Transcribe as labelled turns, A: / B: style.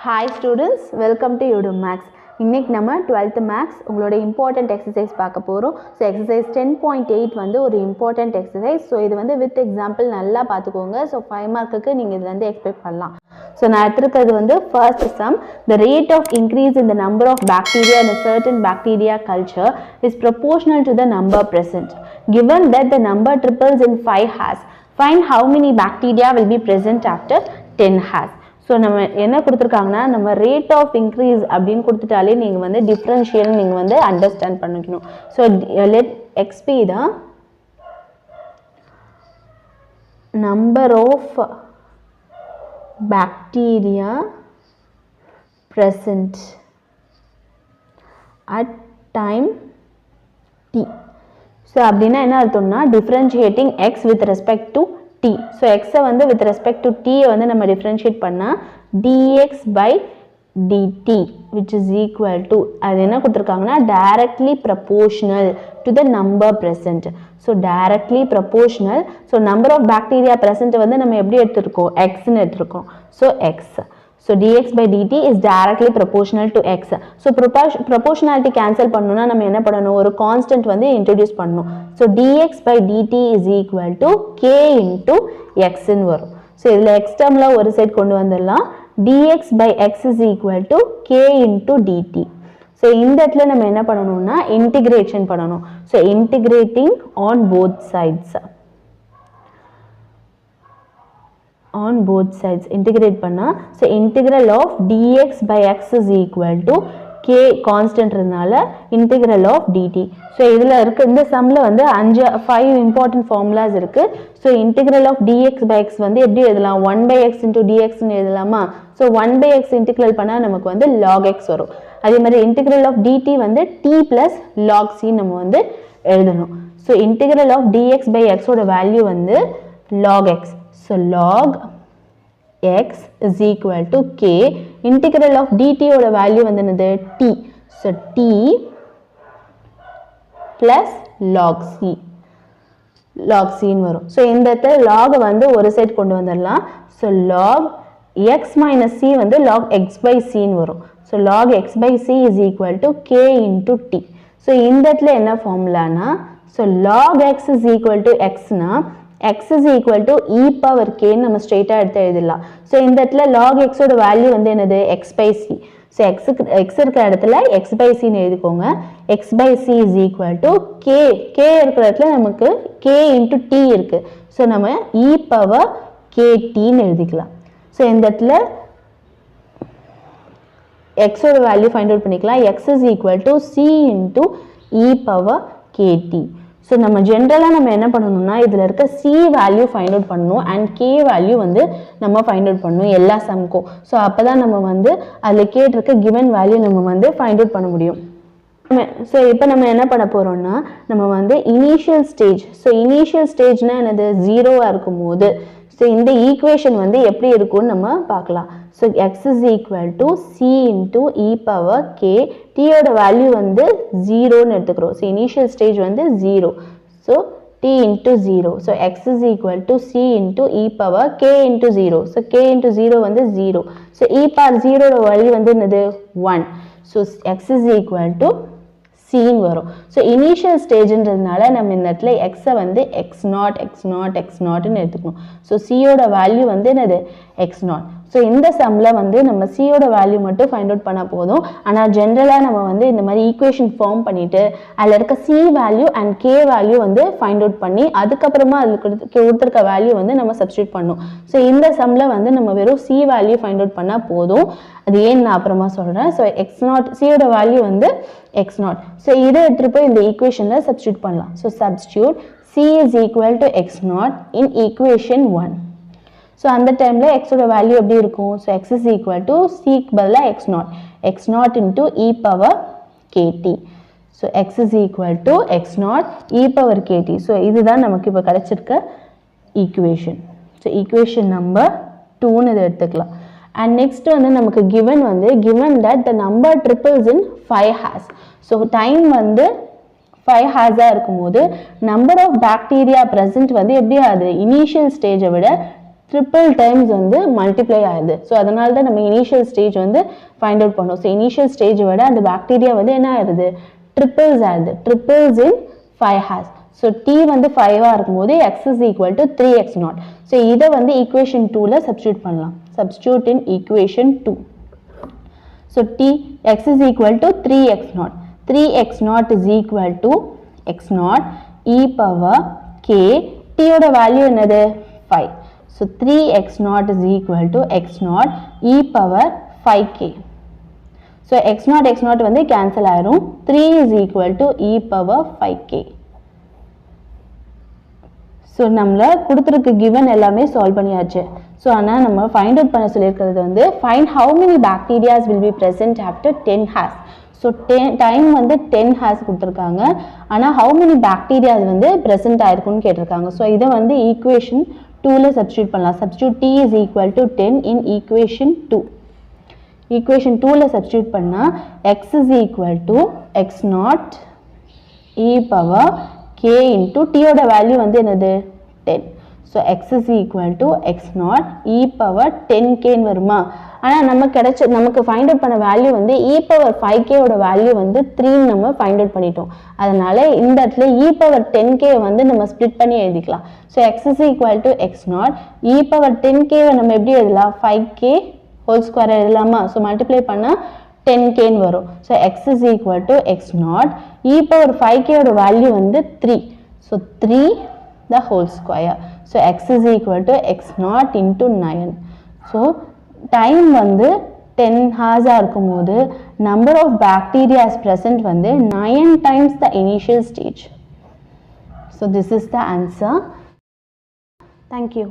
A: Hi students, welcome to Udemy Max. இன்னைக்கு நம்ம 12th Max உங்களோட important exercise பார்க்க போறோம். So exercise 10.8 வந்து ஒரு important exercise. So இது வந்து with example நல்லா பார்த்துக்கோங்க. So 5 மார்க்குக்கு நீங்க இதுல இருந்து எக்ஸ்பெக்ட் பண்ணலாம். So நான் எடுத்துக்கிறது வந்து first sum, the rate of increase in the number of bacteria in a certain bacteria culture is proportional to the number present. Given that the number triples in 5 has, find how many bacteria will be present after 10 has. So நம்ம என்ன கொடுத்துருக்காங்கன்னா நம்ம rate of increase அப்படின்னு கொடுத்துட்டாலே நீங்கள் வந்து differential நீங்கள் வந்து understand பண்ணிக்கணும். So let X be the number of bacteria present at time t. So அப்படின்னா என்ன அர்த்தம்னா differentiating X with respect to t. So x வந்து with respect to t வந்து நம்ம differentiate பண்ணா dx by dt which is equal to அது என்ன கொடுத்திருக்காங்கன்னா directly proportional to the number present. So directly proportional. So number of bacteria present வந்து நம்ம எப்படி எடுத்துருக்கோம் x ன்னு எடுத்துருக்கோம். So x. So dx by dt is directly proportional to x. So proportionality cancel பண்ணனும்னா நம்ம என்ன பண்ணனும் ஒரு constant வந்து introduce பண்ணனும். So dx by dt is equal to k into x ன்னு வரும். So இதுல x termல ஒரு சைடு கொண்டு வந்துடலாம். dx by x is equal to k into dt. So இந்த இடத்துல நம்ம என்ன பண்ணனும்னா integration பண்ணனும். So integrating on both sides. On both sides integrate பண்ணா so integral of dx by x is equal to k constant இருந்தனால integral of dt. so இதுல இருக்க இந்த சம்ல வந்து 5 important formulas இருக்கு. so integral of dx by x வந்து எப்படி எழுதலாம் 1 by x into dx ன்னு எழுதலாமா. so 1 by x integral பண்ணா நமக்கு வந்து log x வரும். அதே மாதிரி integral of dt வந்து t plus log c நம்ம வந்து எழுதணும். so integral of dx by x ஓட வேல்யூ வந்து log x. So log x is equal to k. Integral of dt ஓட வேல்யூ வந்து என்னது t. So t plus log c. log c ன்னு வரும். So இந்த இடத்துல log வந்து ஒரு சைடு கொண்டு வந்துடலாம். So log x minus c வந்து log x by c ன்னு வரும். So log x by c is equal to k into t. So இந்த இடத்துல என்ன ஃபார்முலானா so log x is equal to x னா x is equal to e power k நம்ம ஸ்ட்ரைட்டா எடுத்து எழுதலாம். சோ இந்த இடத்துல log x ஓட வேல்யூ வந்து என்னது x by c. So x இருக்கிற இடத்துல x by c ன்னு எழுதிக்கோங்க. x by c is equal to k. k இருக்கிற இடத்துல நமக்கு k into t இருக்கு. சோ நம்ம e power kt ன்னு எழுதிக்கலாம். சோ இந்த இடத்துல x ஓட வேல்யூ ஃபைண்ட் அவுட் பண்ணிக்கலாம். x is equal to c into e power kt. So நம்ம ஜென்ரலாக நம்ம என்ன பண்ணணும்னா இதில் இருக்க சி வேல்யூ ஃபைண்ட் அவுட் பண்ணணும் அண்ட் கே வேல்யூ வந்து நம்ம ஃபைண்ட் அவுட் பண்ணணும் எல்லா சம்க்கும். ஸோ அப்போ தான் நம்ம வந்து அதில் கேட்டிருக்க கிவன் வேல்யூ நம்ம வந்து ஃபைண்ட் அவுட் பண்ண முடியும். ஸோ இப்போ நம்ம என்ன பண்ண போகிறோம்னா நம்ம வந்து இனிஷியல் ஸ்டேஜ். ஸோ இனிஷியல் ஸ்டேஜ்னா என்னது ஜீரோவாக இருக்கும் போது ஸோ இந்த ஈக்குவேஷன் வந்து எப்படி இருக்கும்னு நம்ம பார்க்கலாம். So x is equal to c into e power k. t ஓட வேல்யூ வந்து ஜீரோன்னு எடுத்துக்கிறோம். ஸோ இனிஷியல் ஸ்டேஜ் வந்து zero. So t into 0. So x is equal to c into e power k into 0. So k into 0 வந்து 0. So e power 0 ஓட value வந்து என்னது 1. So x is equal to c ன்னு வரும். So initial ஸ்டேஜ்ன்றதுனால நம்ம இந்த இடத்துல x வந்து x0 x0 x0 ன்னு எடுத்துக்கணும். ஸோ c ஓட வேல்யூ வந்து என்னது x0. ஸோ இந்த சம்ல வந்து நம்ம c ஓட வேல்யூ மட்டும் ஃபைண்ட் அவுட் பண்ணா போதும். ஆனால் ஜென்ரலாக நம்ம வந்து இந்த மாதிரி ஈக்குவேஷன் ஃபார்ம் பண்ணிட்டு அதில் இருக்க c value and k value வந்து ஃபைண்ட் அவுட் பண்ணி அதுக்கப்புறமா அதில் கொடுத்துருக்க வேல்யூ வந்து நம்ம சப்ஸ்டியூட் பண்ணணும். ஸோ இந்த சம்ல வந்து நம்ம வெறும் c வேல்யூ ஃபைண்ட் அவுட் பண்ணா போதும். அது ஏன் நான் அப்புறமா சொல்றேன். ஸோ x0 c ஓட வேல்யூ வந்து x0. ஸோ இதை எடுத்துட்டு போய் இந்த ஈக்குவேஷன்ல சப்ஸ்டியூட் பண்ணலாம். So substitute c is equal to x0 in equation 1. So அந்த டைமில் எக்ஸோட வேல்யூ எப்படி இருக்கும். So X is equal to சிக்கு பதிலாக x0 into e power KT. So X is equal to x0 e power KT. So இதுதான் நமக்கு இப்போ கிடைச்சிருக்க ஈக்குவேஷன். ஸோ ஈக்குவேஷன் நம்பர் 2ன்னு இதை எடுத்துக்கலாம். அண்ட் நெக்ஸ்ட் வந்து நமக்கு கிவன் வந்து given that the number triples in 5 has. So time வந்து 5 ஹேஸாக இருக்கும்போது நம்பர் ஆஃப் பாக்டீரியா ப்ரெசன்ட் வந்து எப்படி அது இனிஷியல் ஸ்டேஜை விட ட்ரிபிள் டைம்ஸ் வந்து மல்டிப்ளை ஆகுது. ஸோ அதனால தான் நம்ம இனிஷியல் ஸ்டேஜ் வந்து ஃபைண்ட் அவுட் பண்ணோம். ஸோ இனிஷியல் ஸ்டேஜ் விட அந்த பாக்டீரியா வந்து என்ன ஆகுது, ட்ரிபிள்ஸ் ஆகுது. Triples in 5 hours. So t வந்து 5 இருக்கும்போது x is equal to 3x0. So இதை வந்து ஈக்குவேஷன் 2ல சப்ஸ்டியூட் பண்ணலாம். Substitute in equation 2. So x is equal to 3x0. 3x0 is equal to x0 e power k. t ஓட value என்னது 5. So 3x0 is equal to x0 e power 5k. So x0 வந்து cancel ஆயிரும். 3 is equal to e power 5k. So நம்மள கொடுத்திருக்க given எல்லாமே solve பண்ணியாச்சு. So ஆனா நம்ம ஃபைண்ட் அவுட் பண்ண சொல்லியிருக்கிறது வந்து find how many bacteria will be present after 10 hours. So time வந்து 10 hours கொடுத்திருக்காங்க. ஆனா how many bacteria வந்து present ஆயிருக்குன்னு கேட்டிருக்காங்க. So இதை வந்து ஈக்குவேஷன் 2ல சப்ஸ்டியூட் பண்ணலாம். Substitute t is equal to 10 in equation 2. Equation 2ல சப்ஸ்டியூட் பண்ணா x is equal to x0 e power k into t ஓட வேல்யூ வந்து என்னது 10. So x is equal to x0 e power 10k ன்னு வருமா? ஆனா நமக்கு ஃபைண்ட் அவுட் பண்ண வேல்யூ வந்து e power 5k ஓட வேல்யூ வந்து 3 நம்ம ஃபைண்ட் அவுட் பண்ணிட்டோம். அதனால இந்த இடத்துல e power 10k வந்து நம்ம ஸ்ப்ளிட் பண்ணி எழுதிக்கலாம். So x is equal to x0 e power 10k நம்ம எப்படி எழுதலாம், 5k whole square எழுதலாமா? So மல்டிப்ளை பண்ணா 10k ன்னு வரும். So x is equal to x0 e power 5k ஓட வேல்யூ வந்து 3. So 3 the whole square. So x is equal to x0 into 9. So time வந்து 10 hours இருக்கும்போது number of bacteria present வந்து 9 times the initial stage. So this is the answer. Thank you.